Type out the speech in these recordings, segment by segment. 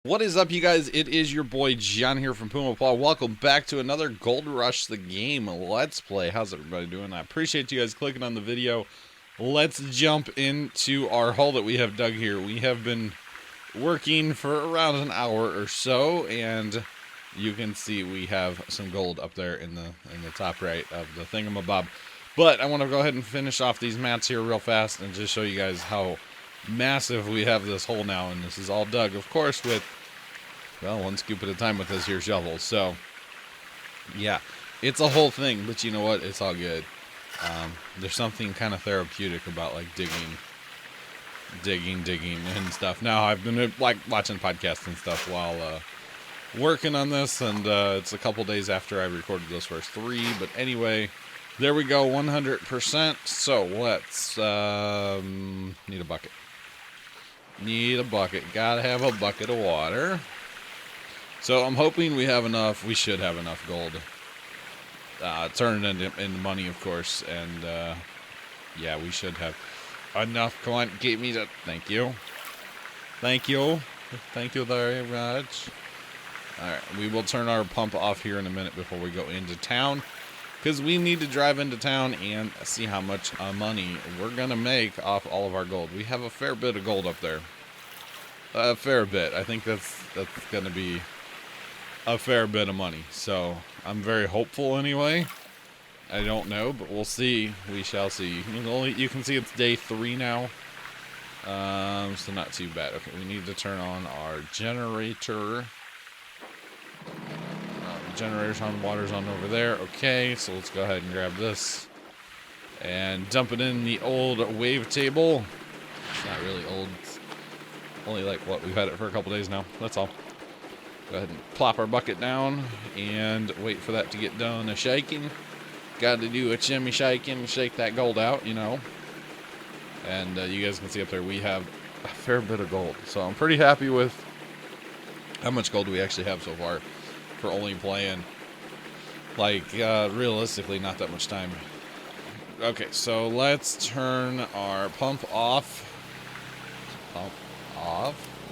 What is up, you guys? It is your boy John here from Puma, Plow. Welcome back to another Gold Rush the Game Let's Play. How's everybody doing? I appreciate you guys clicking on the video. Let's jump into our hole that we have dug here. We have been working for around an hour or so, and you can see we have some gold up there in the top right of the thingamabob. But I want to go ahead and finish off these mats here real fast and just show you guys how massive we have this hole now, and this is all dug, of course, with, well, one scoop at a time with this here shovel. So yeah, it's a whole thing, but you know what, it's all good. There's something kind of therapeutic about like digging and stuff. Now I've been like watching podcasts and stuff while working on this, and it's a couple days after I recorded those first three, but anyway, there we go, 100%. So let's need a bucket. Gotta have a bucket of water. So I'm hoping we have enough. We should have enough gold. Turn it into money, of course. And yeah, we should have enough. Come on, get me that. Thank you. Thank you very much. Alright, we will turn our pump off here in a minute before we go into town, because we need to drive into town and see how much money we're going to make off all of our gold. We have a fair bit of gold up there. A fair bit. I think that's going to be a fair bit of money. So I'm very hopeful anyway. I don't know, but we'll see. We shall see. You can see it's day 3 now. So not too bad. Okay, we need to turn on our generator. Generator's on, water's on over there. Okay, so let's go ahead and grab this and dump it in the old wave table. It's not really old. It's only like, what, we've had it for a couple days now. That's all. Go ahead and plop our bucket down and wait for that to get done shaking. Got to do a shimmy shaking, shake that gold out, you know. And you guys can see up there we have a fair bit of gold. So I'm pretty happy with how much gold we actually have so far. For only playing, like, realistically, not that much time. Okay, so let's turn our pump off.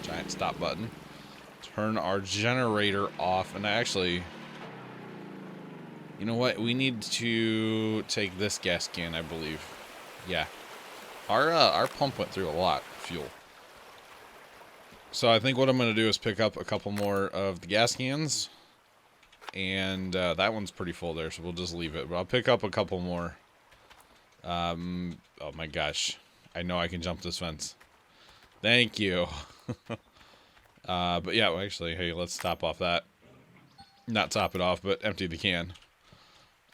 Giant stop button. Turn our generator off. And actually, you know what? We need to take this gas can, I believe. Yeah. Our pump went through a lot of fuel. So I think what I'm going to do is pick up a couple more of the gas cans. And that one's pretty full there, so we'll just leave it. But I'll pick up a couple more. Oh my gosh. I know I can jump this fence. Thank you. But yeah, well, actually, hey, let's top off that. Not top it off, but empty the can.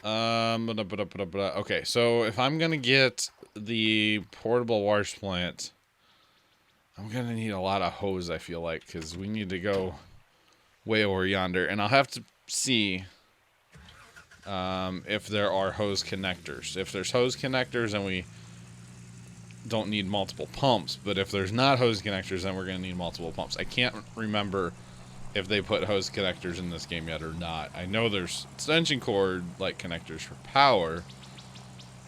Okay, so if I'm going to get the portable wash plant, I'm going to need a lot of hose, I feel like, because we need to go way over yonder. And I'll have to see if there are hose connectors. If there's hose connectors, then we don't need multiple pumps. But if there's not hose connectors, then we're going to need multiple pumps. I can't remember if they put hose connectors in this game yet or not. I know there's extension cord like connectors for power.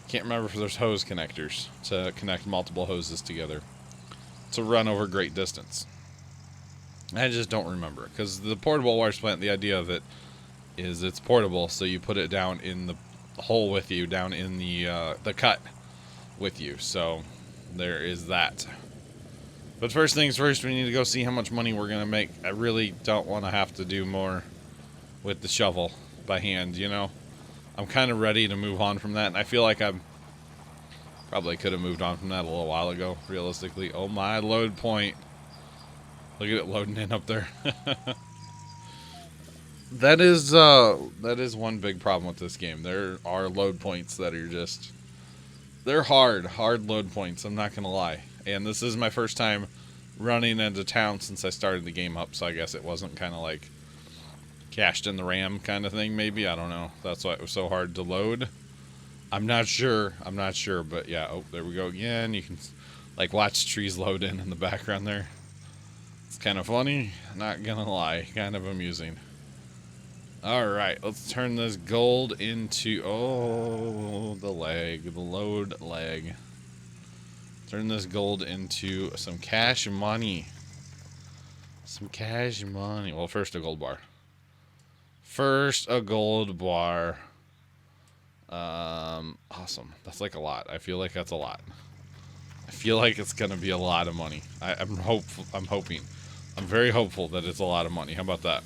Can't remember if there's hose connectors to connect multiple hoses together to run over great distance. I just don't remember, because the portable wash plant, the idea of it is it's portable, so you put it down in the hole with you, down in the cut with you. So there is that. But first things first, we need to go see how much money we're going to make. I really don't want to have to do more with the shovel by hand, you know. I'm kind of ready to move on from that, and I feel like I probably could have moved on from that a little while ago, realistically. Oh my load point. Look at it loading in up there. That is one big problem with this game. There are load points that are just, they're hard load points, I'm not gonna lie. And this is my first time running into town since I started the game up, so I guess it wasn't kind of like cached in the RAM kind of thing, maybe. I don't know. That's why it was so hard to load. I'm not sure, but yeah. Oh, there we go again. You can like watch trees load in the background there. It's kind of funny, not gonna lie, kind of amusing. Alright, let's turn this gold into, oh, the load leg. Turn this gold into some cash money. Some cash money. Well, first a gold bar. First a gold bar. Awesome. That's like a lot. I feel like that's a lot. I feel like it's gonna be a lot of money. I'm hopeful. I'm hoping. I'm very hopeful that it's a lot of money. How about that?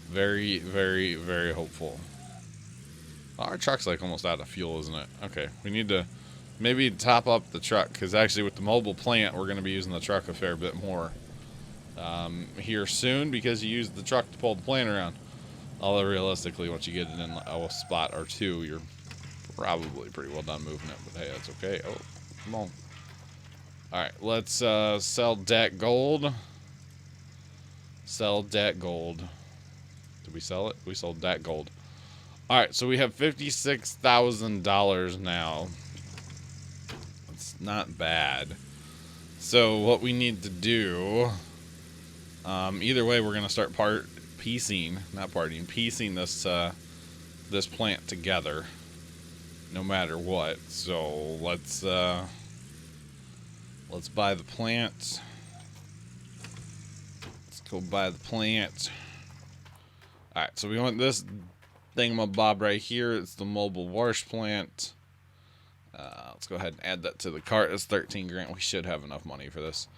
Very, very, very hopeful. Our truck's like almost out of fuel, isn't it? Okay, we need to maybe top up the truck, because actually with the mobile plant, we're going to be using the truck a fair bit more here soon, because you use the truck to pull the plant around. Although realistically, once you get it in a spot or two, you're probably pretty well done moving it. But hey, that's okay. Oh, come on. All right, let's sell that gold. Sell that gold. Did we sell it? We sold that gold. All right, so we have $56,000 now. It's not bad. So what we need to do, either way, we're gonna start piecing this this plant together, no matter what. So let's buy the plant. Let's go buy the plant. All right, so we want this thingamabob right here. It's the mobile wash plant. Let's go ahead and add that to the cart. It's 13 grand. We should have enough money for this.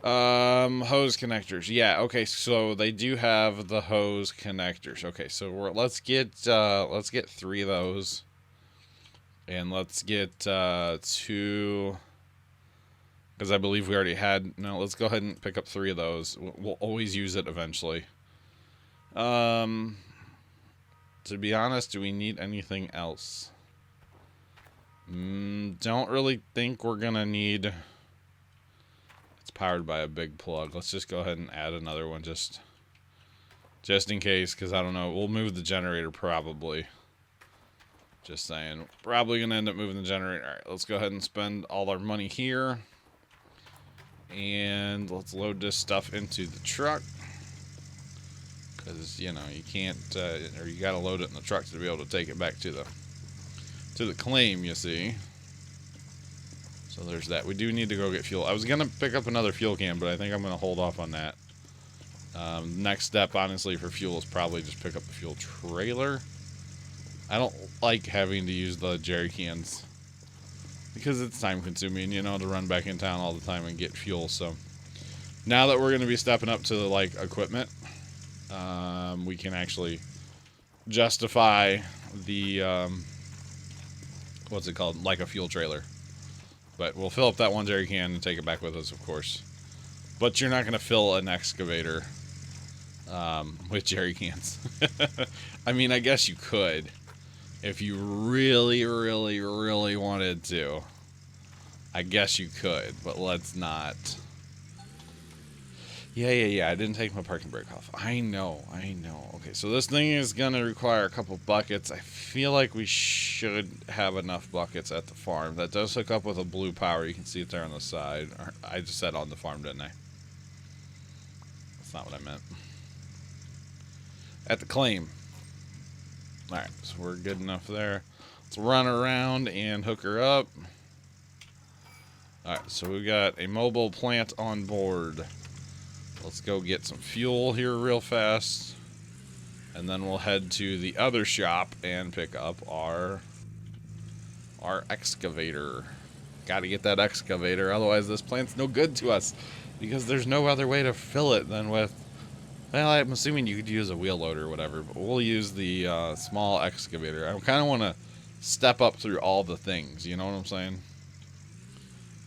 Hose connectors. Yeah, okay, so they do have the hose connectors. Okay, so let's get 3 of those. And let's get 2, because I believe we already had. No, let's go ahead and pick up 3 of those. We'll always use it eventually. To be honest, do we need anything else? Don't really think we're gonna need. It's powered by a big plug. Let's just go ahead and add another one just in case, because I don't know. We'll move the generator probably. Just saying. Probably gonna end up moving the generator. All right, let's go ahead and spend all our money here. And let's load this stuff into the truck. Because, you know, you can't, or you gotta load it in the truck to be able to take it back to the claim, you see. So there's that. We do need to go get fuel. I was gonna pick up another fuel can, but I think I'm gonna hold off on that. Next step, honestly, for fuel is probably just pick up the fuel trailer. I don't like having to use the jerry cans, because it's time consuming, you know, to run back in town all the time and get fuel. So now that we're gonna be stepping up to, like, equipment, we can actually justify the, what's it called? Like a fuel trailer. But we'll fill up that one jerry can and take it back with us, of course. But you're not going to fill an excavator with jerry cans. I mean, I guess you could if you really, really, really wanted to. I guess you could, but let's not. Yeah. I didn't take my parking brake off. I know. Okay, so this thing is going to require a couple buckets. I feel like we should have enough buckets at the farm. That does hook up with a blue power. You can see it there on the side. I just said on the farm, didn't I? That's not what I meant. At the claim. Alright, so we're good enough there. Let's run around and hook her up. Alright, so we got a mobile plant on board. Let's go get some fuel here real fast. And then we'll head to the other shop and pick up our excavator. Gotta get that excavator, otherwise this plant's no good to us. Because there's no other way to fill it than with... Well, I'm assuming you could use a wheel loader or whatever, but we'll use the small excavator. I kind of want to step up through all the things, you know what I'm saying?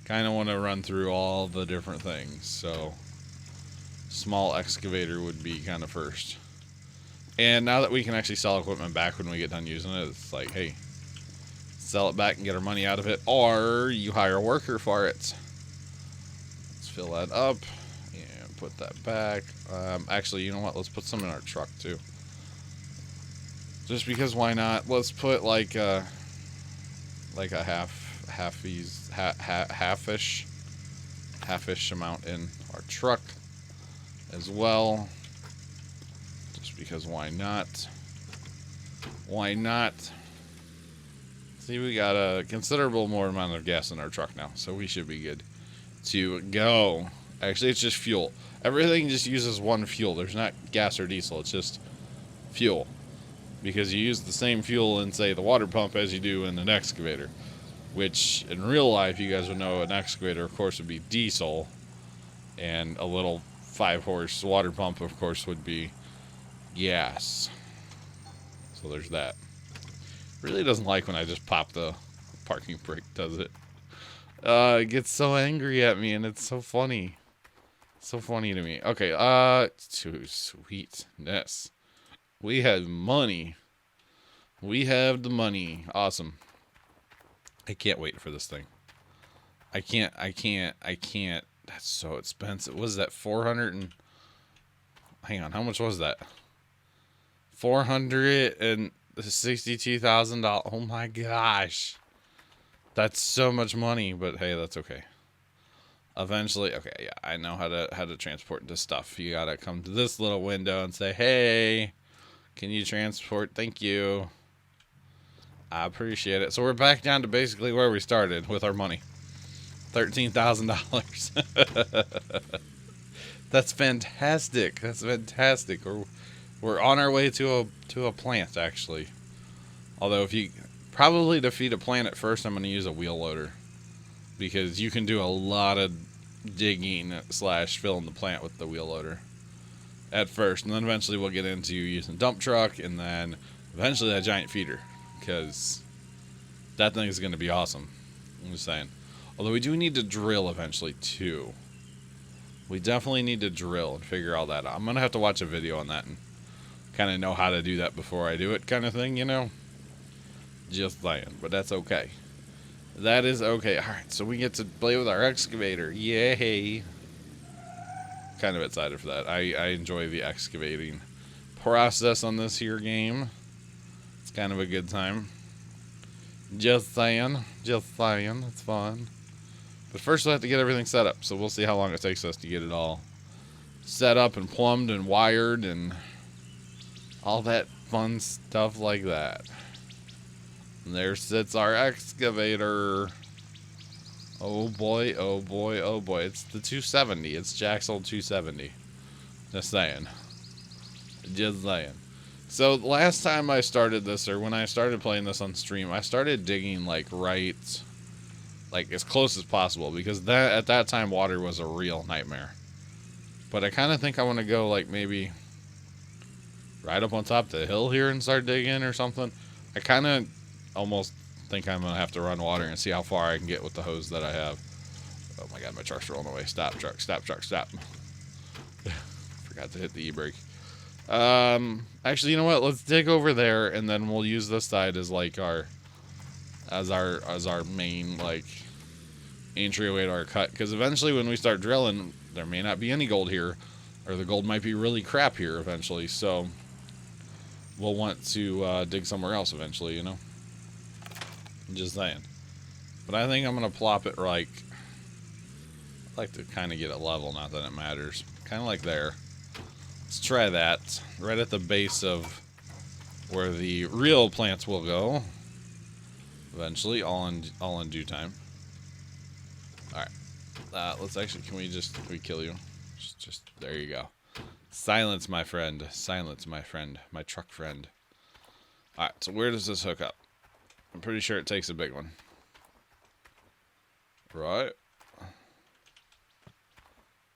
Kind of want to run through all the different things, so... Small excavator would be kind of first. And now that we can actually sell equipment back when we get done using it, it's like, hey, sell it back and get our money out of it, or you hire a worker for it. Let's fill that up and put that back. Actually, you know what? Let's put some in our truck too. Just because, why not? Let's put like a half-ish amount in our truck as well, just because why not? See, we got a considerable more amount of gas in our truck now, so we should be good to go. Actually, it's just fuel. Everything just uses one fuel. There's not gas or diesel. It's just fuel. Because you use the same fuel in, say, the water pump as you do in an excavator. Which, in real life, you guys would know an excavator, of course, would be diesel. And a little 5-horse water pump, of course, would be gas. So there's that. Really doesn't like when I just pop the parking brake, does it? It gets so angry at me, and it's so funny. So funny to me. Okay, to sweetness. We have money. We have the money. Awesome. I can't wait for this thing. I can't. That's so expensive. What is that? 400 and... Hang on, how much was that? $462,000. Oh my gosh. That's so much money, but hey, that's okay. Eventually, okay, yeah, I know how to transport this stuff. You gotta come to this little window and say, hey, can you transport? Thank you. I appreciate it. So we're back down to basically where we started with our money. $13,000. That's fantastic. That's fantastic. We're on our way to a plant, actually. Although if you probably to feed a plant at first, I'm going to use a wheel loader, because you can do a lot of digging / filling the plant with the wheel loader at first, and then eventually we'll get into using dump truck, and then eventually that giant feeder, because that thing is going to be awesome. I'm just saying. Although we do need to drill eventually too. We definitely need to drill and figure all that out. I'm going to have to watch a video on that and kind of know how to do that before I do it, kind of thing, you know? Just saying. But that's okay. That is okay. Alright, so we get to play with our excavator. Yay! Kind of excited for that. I enjoy the excavating process on this here game. It's kind of a good time. Just saying. Just saying. It's fun. But first we'll have to get everything set up. So we'll see how long it takes us to get it all set up and plumbed and wired and all that fun stuff like that. And there sits our excavator. Oh boy, oh boy, oh boy. It's the 270. It's Jack's old 270. Just saying. Just saying. So last time I started this, or when I started playing this on stream, I started digging like as close as possible, because at that time water was a real nightmare. But I kind of think I want to go like maybe right up on top of the hill here and start digging or something. I kind of almost think I'm going to have to run water and see how far I can get with the hose that I have. Oh my god, my truck's rolling away. Stop, truck. Stop, truck. Stop. Forgot to hit the e-brake. Actually, you know what? Let's dig over there, and then we'll use this side as like our main like entryway to our cut. Because eventually, when we start drilling, there may not be any gold here, or the gold might be really crap here eventually. So we'll want to dig somewhere else eventually, you know. I'm just saying. But I think I'm gonna plop it like, I like to kind of get it level. Not that it matters. Kind of like there. Let's try that. Right at the base of where the real plants will go. Eventually, all in due time. Alright. Let's actually, can we kill you? Just, there you go. Silence, my friend. Silence, my friend. My truck friend. Alright, so where does this hook up? I'm pretty sure it takes a big one. Right?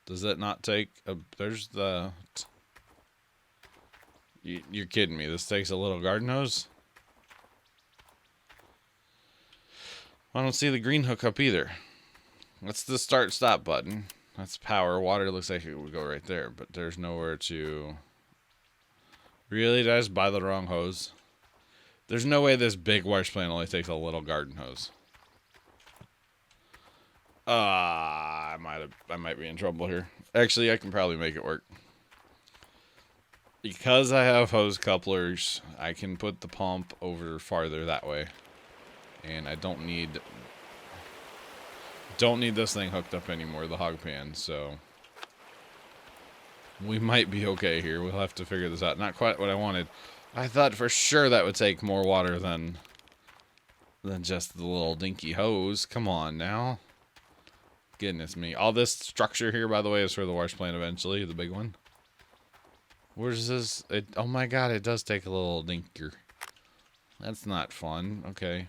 Does that not take a, there's the... You're kidding me. This takes a little garden hose? I don't see the green hookup either. That's the start-stop button. That's power. Water looks like it would go right there, but there's nowhere to... Really? Did I just buy the wrong hose? There's no way this big wash plant only takes a little garden hose. I might be in trouble here. Actually, I can probably make it work. Because I have hose couplers, I can put the pump over farther that way. And I don't need this thing hooked up anymore, the hog pan, so we might be okay here. We'll have to figure this out. Not quite what I wanted. I thought for sure that would take more water than just the little dinky hose. Come on now. Goodness me. All this structure here, by the way, is for the wash plant eventually, the big one. Where's this? Oh my god, it does take a little dinker. That's not fun. Okay.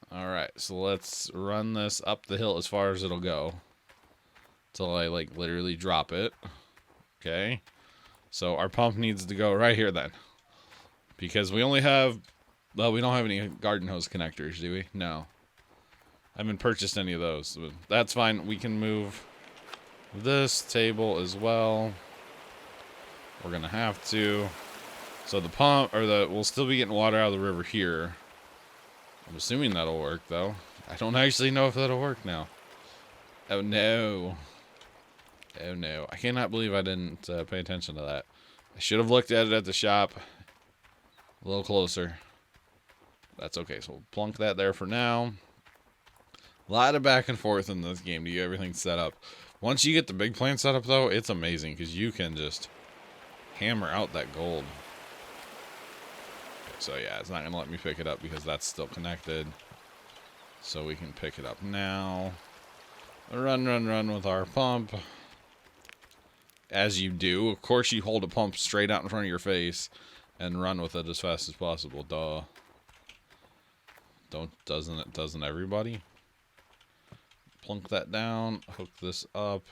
Alright, so let's run this up the hill as far as it'll go. Till I, like, literally drop it. Okay. So our pump needs to go right here then. Because we only have... Well, we don't have any garden hose connectors, do we? No. I haven't purchased any of those. But that's fine. We can move this table as well. We're going to have to. So the pump, or we'll still be getting water out of the river here. I'm assuming that'll work, though. I don't actually know if that'll work now. Oh, no. Oh, no. I cannot believe I didn't pay attention to that. I should have looked at it at the shop a little closer. That's okay. So we'll plunk that there for now. A lot of back and forth in this game to get everything set up. Once you get the big plant set up, though, it's amazing because you can just hammer out that gold. So yeah, it's not going to let me pick it up because that's still connected. So we can pick it up now. Run with our pump. As you do. Of course you hold a pump straight out in front of your face and run with it as fast as possible. Duh. Doesn't everybody? Plunk that down. Hook this up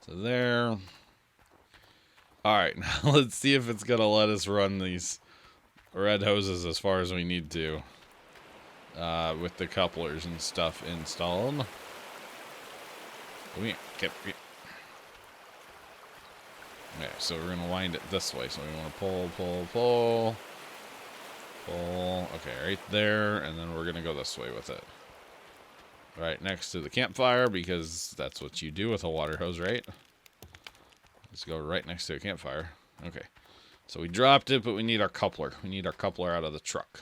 to there. Alright, now let's see if it's going to let us run these red hoses as far as we need to, with the couplers and stuff installed. Okay, so we're gonna wind it this way. So we want to pull. Okay, right there, and then we're gonna go this way with it. Right next to the campfire, because that's what you do with a water hose, right? Let's go right next to a campfire. Okay. So we dropped it, but we need our coupler. We need our coupler out of the truck.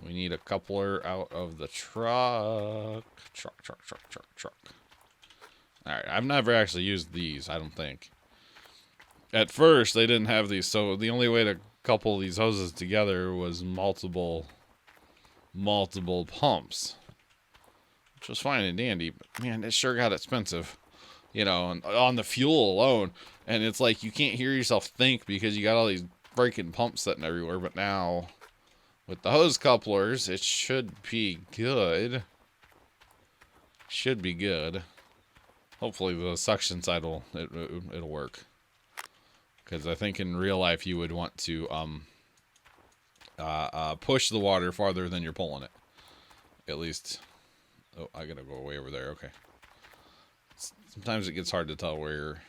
We need a coupler out of the truck. Truck. Alright, I've never actually used these, I don't think. At first, they didn't have these, so the only way to couple these hoses together was multiple pumps. Which was fine and dandy, but man, it sure got expensive. You know, on the fuel alone. And it's like you can't hear yourself think because you got all these freaking pumps sitting everywhere. But now, with the hose couplers, it should be good. Should be good. Hopefully the suction side it'll work. Because I think in real life you would want to push the water farther than you're pulling it. At least. Oh, I gotta go way over there. Okay. Sometimes it gets hard to tell where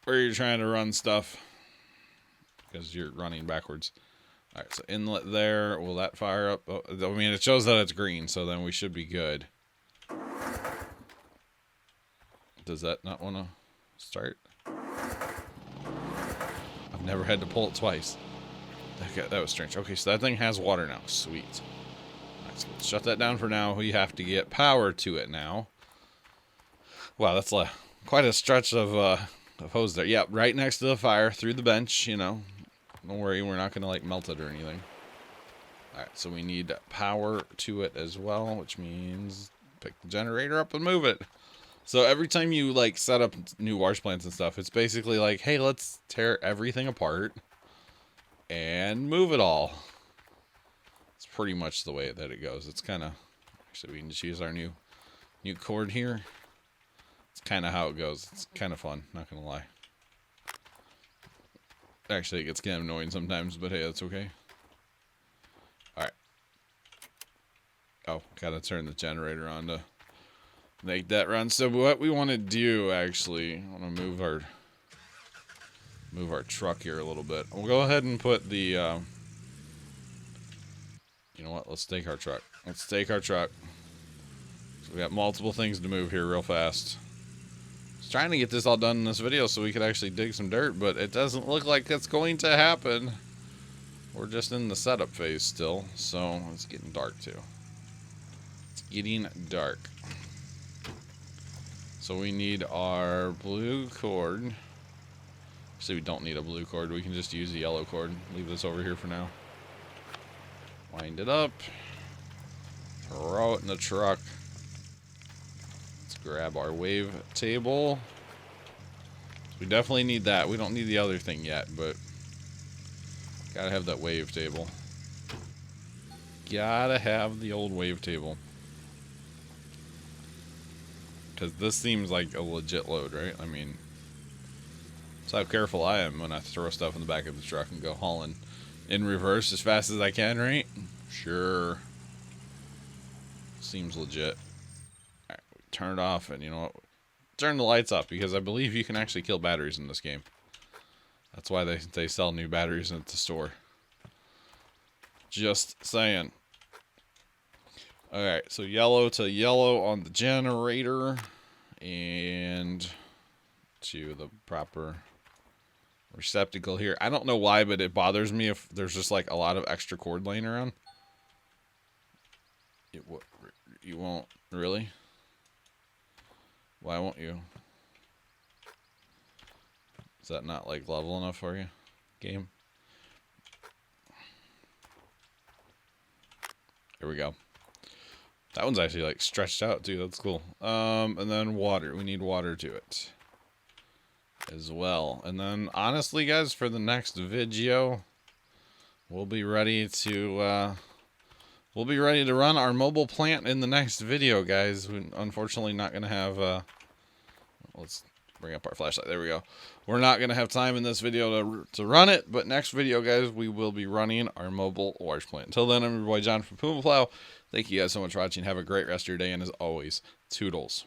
you're trying to run stuff because you're running backwards. All right, so inlet there. Will that fire up? Oh, I mean, it shows that it's green, so then we should be good. Does that not want to start? I've never had to pull it twice. That was strange. Okay, so that thing has water now. Sweet. All right, so let's shut that down for now. We have to get power to it now. Wow, that's quite a stretch of hose there. Yeah, right next to the fire, through the bench, you know. Don't worry, we're not going to, like, melt it or anything. Alright, so we need power to it as well, which means pick the generator up and move it. So every time you, like, set up new wash plants and stuff, it's basically like, hey, let's tear everything apart and move it all. It's pretty much the way that it goes. It's kind of... Actually, we can just use our new cord here. It's kind of how it goes. It's kind of fun, not gonna lie. Actually, it gets kind of annoying sometimes, but hey, that's okay. Alright. Oh, gotta turn the generator on to make that run. So what we want to do, actually, I want to move our truck here a little bit. We'll go ahead and put the, you know what, let's take our truck. So we got multiple things to move here real fast. Trying to get this all done in this video so we could actually dig some dirt, but it doesn't look like it's going to happen. We're just in the setup phase still, so it's getting dark too. It's getting dark. So we need our blue cord. Actually, we don't need a blue cord. We can just use the yellow cord. Leave this over here for now. Wind it up. Throw it in the truck. Let's grab our wave table. We definitely need that. We don't need the other thing yet, but gotta have that wave table. Gotta have the old wave table. Because this seems like a legit load, right? I mean, that's how careful I am when I throw stuff in the back of the truck and go hauling in reverse as fast as I can, right? Sure. Seems legit. Alright, turn it off, and you know what? Turn the lights up, because I believe you can actually kill batteries in this game. That's why they sell new batteries at the store. Just saying. Alright, so yellow to yellow on the generator. And to the proper receptacle here. I don't know why, but it bothers me if there's just like a lot of extra cord laying around. You won't, really? Why won't you? Is that not like level enough for you, game? Here we go. That one's actually like stretched out too. That's cool. And then water. We need water to it as well. And then honestly, guys, for the next video, we'll be ready to run our mobile plant in the next video, guys. We're unfortunately not gonna have. Let's bring up our flashlight. There we go. We're not gonna have time in this video to run it, but next video, guys, we will be running our mobile wash plant. Until then, I'm your boy John from Puma Plow. Thank you guys so much for watching. Have a great rest of your day, and as always, toodles.